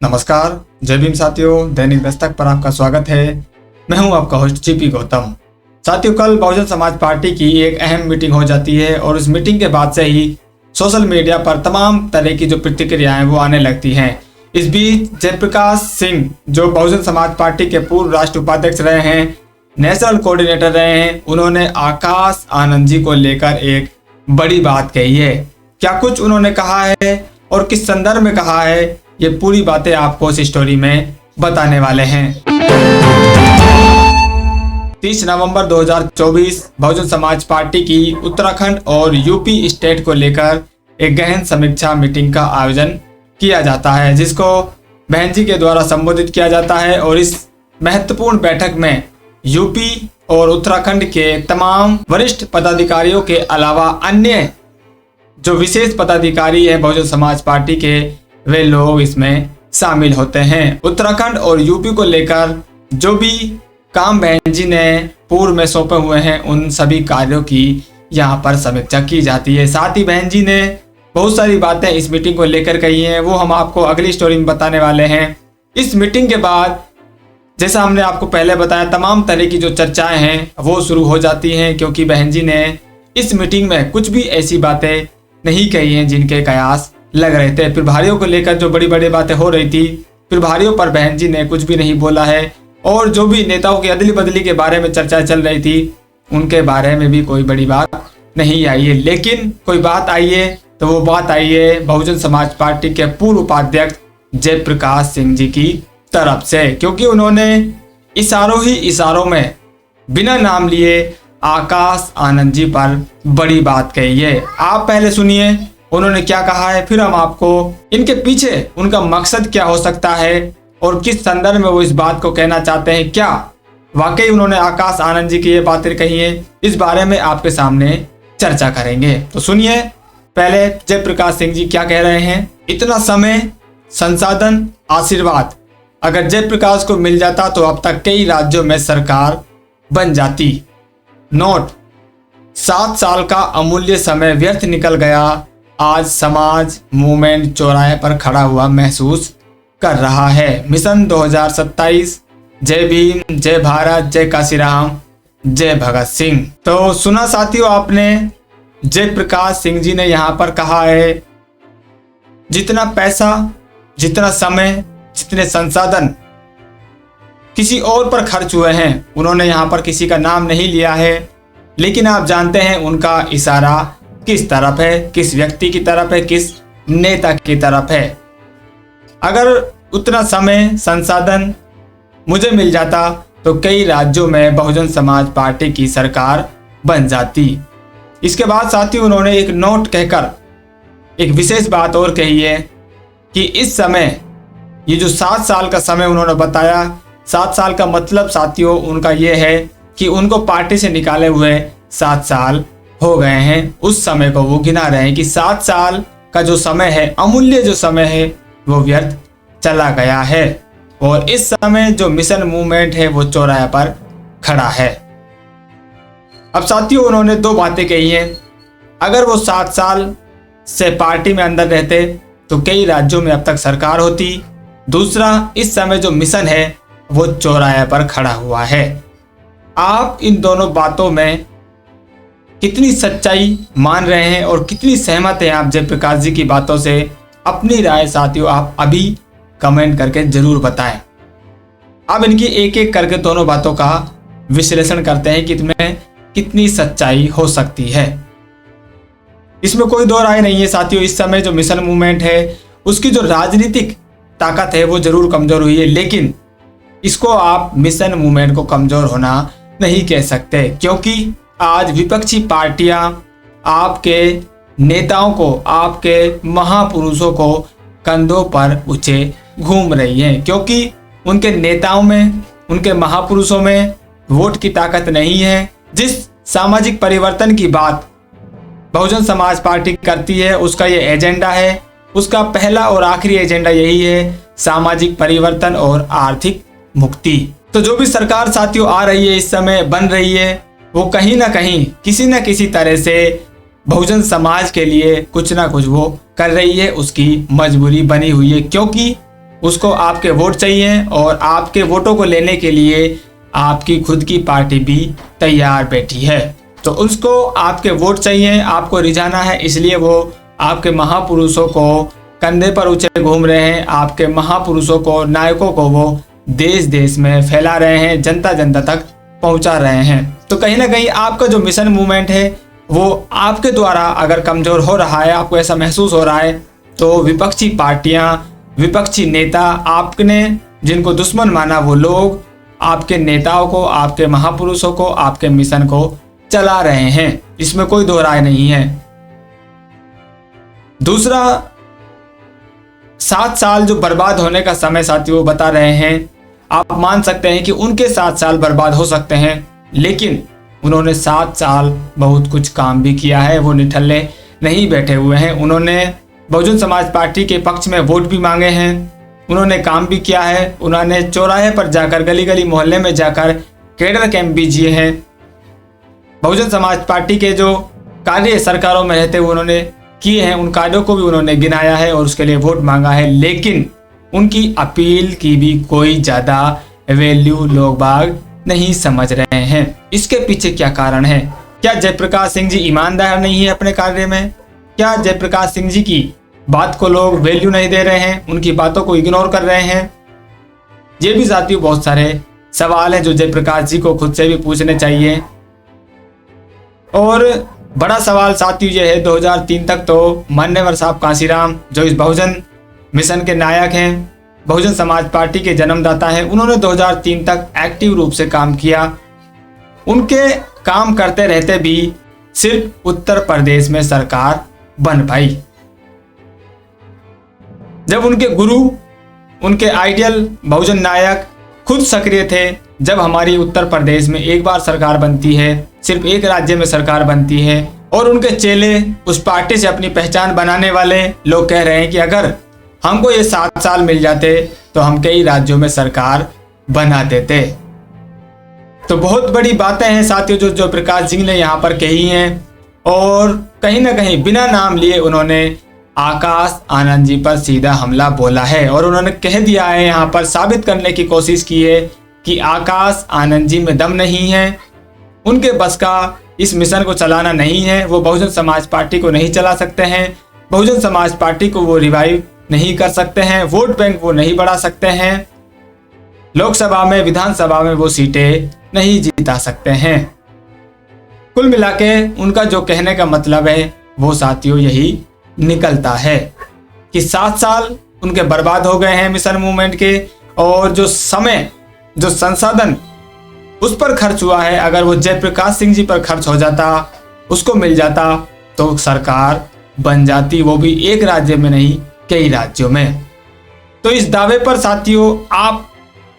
नमस्कार, जय भीम साथियों। दैनिक दस्तक पर आपका स्वागत है। मैं हूं आपका होस्ट जीपी गौतम। साथियों, कल बहुजन समाज पार्टी की एक अहम मीटिंग हो जाती है और उस मीटिंग के बाद से ही सोशल मीडिया पर तमाम तरह की जो प्रतिक्रियाएं वो आने लगती हैं। इस बीच जयप्रकाश सिंह, जो बहुजन समाज पार्टी के पूर्व राष्ट्रीय उपाध्यक्ष रहे हैं, नेशनल कोऑर्डिनेटर रहे हैं, उन्होंने आकाश आनंद जी को लेकर एक बड़ी बात कही है। क्या कुछ उन्होंने कहा है और किस संदर्भ में कहा है, ये पूरी बातें आपको इस स्टोरी में बताने वाले हैं। 30 नवंबर 2024 बहुजन समाज पार्टी की उत्तराखंड और यूपी स्टेट को लेकर एक गहन समीक्षा मीटिंग का आयोजन किया जाता है, जिसको बहन जी के द्वारा संबोधित किया जाता है। और इस महत्वपूर्ण बैठक में यूपी और उत्तराखंड के तमाम वरिष्ठ पदाधिकारियों के अलावा अन्य जो विशेष पदाधिकारी है बहुजन समाज पार्टी के, वे लोग इसमें शामिल होते हैं। उत्तराखंड और यूपी को लेकर जो भी काम बहन जी ने पूर्व में सौंपे हुए हैं, उन सभी कार्यों की यहाँ पर समीक्षा की जाती है। साथ ही बहन जी ने बहुत सारी बातें इस मीटिंग को लेकर कही हैं, वो हम आपको अगली स्टोरी में बताने वाले हैं। इस मीटिंग के बाद जैसा हमने आपको पहले बताया, तमाम तरह की जो चर्चाएं हैं वो शुरू हो जाती हैं, क्योंकि बहन जी ने इस मीटिंग में कुछ भी ऐसी बातें नहीं कही हैं जिनके कयास लग रहे थे। प्रभारियों को लेकर जो बड़ी बड़ी बातें हो रही थी, प्रभारियों पर बहन जी ने कुछ भी नहीं बोला है। और जो भी नेताओं की अदली बदली के बारे में चर्चा चल रही थी, उनके बारे में भी कोई बड़ी बात नहीं आई है। लेकिन कोई बात आई है तो वो बात आई है बहुजन समाज पार्टी के पूर्व उपाध्यक्ष जयप्रकाश सिंह जी की तरफ से, क्योंकि उन्होंने इशारों में बिना नाम लिए आकाश आनंद जी पर बड़ी बात कही है। आप पहले सुनिए उन्होंने क्या कहा है, फिर हम आपको इनके पीछे उनका मकसद क्या हो सकता है और किस संदर्भ में वो इस बात को कहना चाहते हैं। क्या वाकई उन्होंने आकाश आनंद जी की ये बातें कही है, इस बारे में आपके सामने चर्चा करेंगे। तो सुनिए पहले जयप्रकाश सिंह जी क्या कह रहे हैं। इतना समय, संसाधन, आशीर्वाद अगर जयप्रकाश को मिल जाता तो अब तक कई राज्यों में सरकार बन जाती। नोट, 7 साल का अमूल्य समय व्यर्थ निकल गया। आज समाज मूवमेंट चौराहे पर खड़ा हुआ महसूस कर रहा है। मिशन 2027, जय भीम, जय भारत, जय काशीराम, जय भगत सिंह। तो सुना साथियों आपने, जयप्रकाश सिंह जी ने यहाँ पर कहा है, जितना पैसा, जितना समय, जितने संसाधन किसी और पर खर्च हुए हैं, उन्होंने यहाँ पर किसी का नाम नहीं लिया है, लेकिन आप जानते हैं उनका इशारा किस तरफ है, किस व्यक्ति की तरफ है, किस नेता की तरफ है। अगर उतना समय, संसाधन मुझे मिल जाता तो कई राज्यों में बहुजन समाज पार्टी की सरकार बन जाती। इसके बाद साथियों उन्होंने एक नोट कहकर एक विशेष बात और कही है कि इस समय ये जो 7 साल का समय उन्होंने बताया, 7 साल का मतलब साथियों उनका ये है कि उनको पार्टी से निकाले हुए 7 साल हो गए हैं। उस समय को वो गिना रहे हैं कि 7 साल का जो समय है, अमूल्य जो समय है, वो व्यर्थ चला गया है। और इस समय जो मिशन मूवमेंट है वो चौराहे पर खड़ा है। अब साथियों उन्होंने 2 बातें कही हैं। अगर वो 7 साल से पार्टी में अंदर रहते तो कई राज्यों में अब तक सरकार होती। दूसरा, इस समय जो मिशन है वो चौराहे पर खड़ा हुआ है। आप इन दोनों बातों में कितनी सच्चाई मान रहे हैं और कितनी सहमत हैं आप जयप्रकाश जी की बातों से? अपनी राय साथियों आप अभी कमेंट करके जरूर बताएं। अब इनकी एक एक करके दोनों बातों का विश्लेषण करते हैं कि इसमें कितनी सच्चाई हो सकती है। इसमें कोई दो राय नहीं है साथियों, इस समय जो मिशन मूवमेंट है उसकी जो राजनीतिक ताकत है वो जरूर कमजोर हुई है, लेकिन इसको आप मिशन मूवमेंट को कमजोर होना नहीं कह सकते, क्योंकि आज विपक्षी पार्टियां आपके नेताओं को, आपके महापुरुषों को कंधों पर ऊंचे घूम रही हैं, क्योंकि उनके नेताओं में, उनके महापुरुषों में वोट की ताकत नहीं है। जिस सामाजिक परिवर्तन की बात बहुजन समाज पार्टी करती है, उसका ये एजेंडा है, उसका पहला और आखिरी एजेंडा यही है, सामाजिक परिवर्तन और आर्थिक मुक्ति। तो जो भी सरकार साथियों आ रही है, इस समय बन रही है, वो कहीं ना कहीं किसी न किसी तरह से बहुजन समाज के लिए कुछ ना कुछ वो कर रही है, उसकी मजबूरी बनी हुई है, क्योंकि उसको आपके वोट चाहिए और आपके वोटों को लेने के लिए आपकी खुद की पार्टी भी तैयार बैठी है। तो उसको आपके वोट चाहिए, आपको रिझाना है, इसलिए वो आपके महापुरुषों को कंधे पर ऊंचे घूम रहे हैं, आपके महापुरुषों को, नायकों को वो देश देश में फैला रहे हैं, जनता जनता तक पहुंचा रहे हैं। तो कहीं ना कहीं आपका जो मिशन मूवमेंट है वो आपके द्वारा अगर कमजोर हो रहा है, आपको ऐसा महसूस हो रहा है, तो विपक्षी पार्टियां, विपक्षी नेता, आपने जिनको दुश्मन माना वो लोग आपके नेताओं को, आपके महापुरुषों को, आपके मिशन को चला रहे हैं, इसमें कोई दो राय नहीं है। दूसरा, 7 साल जो बर्बाद होने का समय साथी वो बता रहे हैं, आप मान सकते हैं कि उनके 7 साल बर्बाद हो सकते हैं, लेकिन उन्होंने 7 साल बहुत कुछ काम भी किया है, वो निठल्ले नहीं बैठे हुए हैं। उन्होंने बहुजन समाज पार्टी के पक्ष में वोट भी मांगे हैं, उन्होंने काम भी किया है, उन्होंने चौराहे पर जाकर, गली गली मोहल्ले में जाकर कैडर कैंप भी किए हैं। बहुजन समाज पार्टी के जो कार्य सरकारों में रहते हुए उन्होंने किए हैं, उन कार्यों को भी उन्होंने गिनाया है और उसके लिए वोट मांगा है, लेकिन उनकी अपील की भी कोई ज़्यादा वैल्यू लोग बाग नहीं समझ रहे हैं। इसके पीछे क्या कारण है? क्या जयप्रकाश सिंह जी ईमानदार नहीं है अपने कार्य में? क्या जयप्रकाश सिंह जी की बात को लोग वैल्यू नहीं दे रहे हैं, उनकी बातों को इग्नोर कर रहे हैं? ये भी साथियों बहुत सारे सवाल हैं जो जयप्रकाश जी को खुद से भी पूछने चाहिए। और बड़ा सवाल साथियों ये है, 2003 तक तो मान्यवर साहब कांशीराम जो इस बहुजन मिशन के नायक हैं, बहुजन समाज पार्टी के जन्मदाता हैं, उन्होंने 2003 तक एक्टिव रूप से काम किया। उनके काम करते रहते भी सिर्फ उत्तर प्रदेश में सरकार बन पाई। जब उनके गुरु, उनके आइडियल बहुजन नायक खुद सक्रिय थे, जब हमारी उत्तर प्रदेश में एक बार सरकार बनती है, सिर्फ एक राज्य में सरकार बनती है, और उनके चेले, उस पार्टी से अपनी पहचान बनाने वाले लोग कह रहे हैं कि अगर हमको ये 7 साल मिल जाते तो हम कई राज्यों में सरकार बना देते। तो बहुत बड़ी बातें हैं साथियों जो प्रकाश सिंह ने यहाँ पर कही हैं, और कहीं ना कहीं बिना नाम लिए उन्होंने आकाश आनंद जी पर सीधा हमला बोला है, और उन्होंने कह दिया है, यहाँ पर साबित करने की कोशिश की है कि आकाश आनंद जी में दम नहीं है, उनके बस का इस मिशन को चलाना नहीं है, वो बहुजन समाज पार्टी को नहीं चला सकते हैं, बहुजन समाज पार्टी को वो रिवाइव नहीं कर सकते हैं, वोट बैंक वो नहीं बढ़ा सकते हैं, लोकसभा में, विधानसभा में वो सीटें नहीं जीता सकते हैं। कुल मिला के उनका जो कहने का मतलब है वो साथियों यही निकलता है कि 7 साल उनके बर्बाद हो गए हैं मिशन मूवमेंट के, और जो समय, जो संसाधन उस पर खर्च हुआ है, अगर वो जयप्रकाश सिंह जी पर खर्च हो जाता, उसको मिल जाता, तो सरकार बन जाती, वो भी एक राज्य में नहीं कई राज्यों में। तो इस दावे पर साथियों आप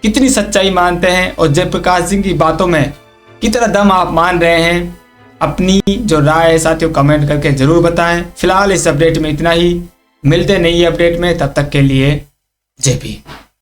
कितनी सच्चाई मानते हैं और जयप्रकाश सिंह की बातों में कितना दम आप मान रहे हैं? अपनी जो राय है साथियों कमेंट करके जरूर बताएं। फिलहाल इस अपडेट में इतना ही, मिलते नई अपडेट में, तब तक के लिए जय भीम।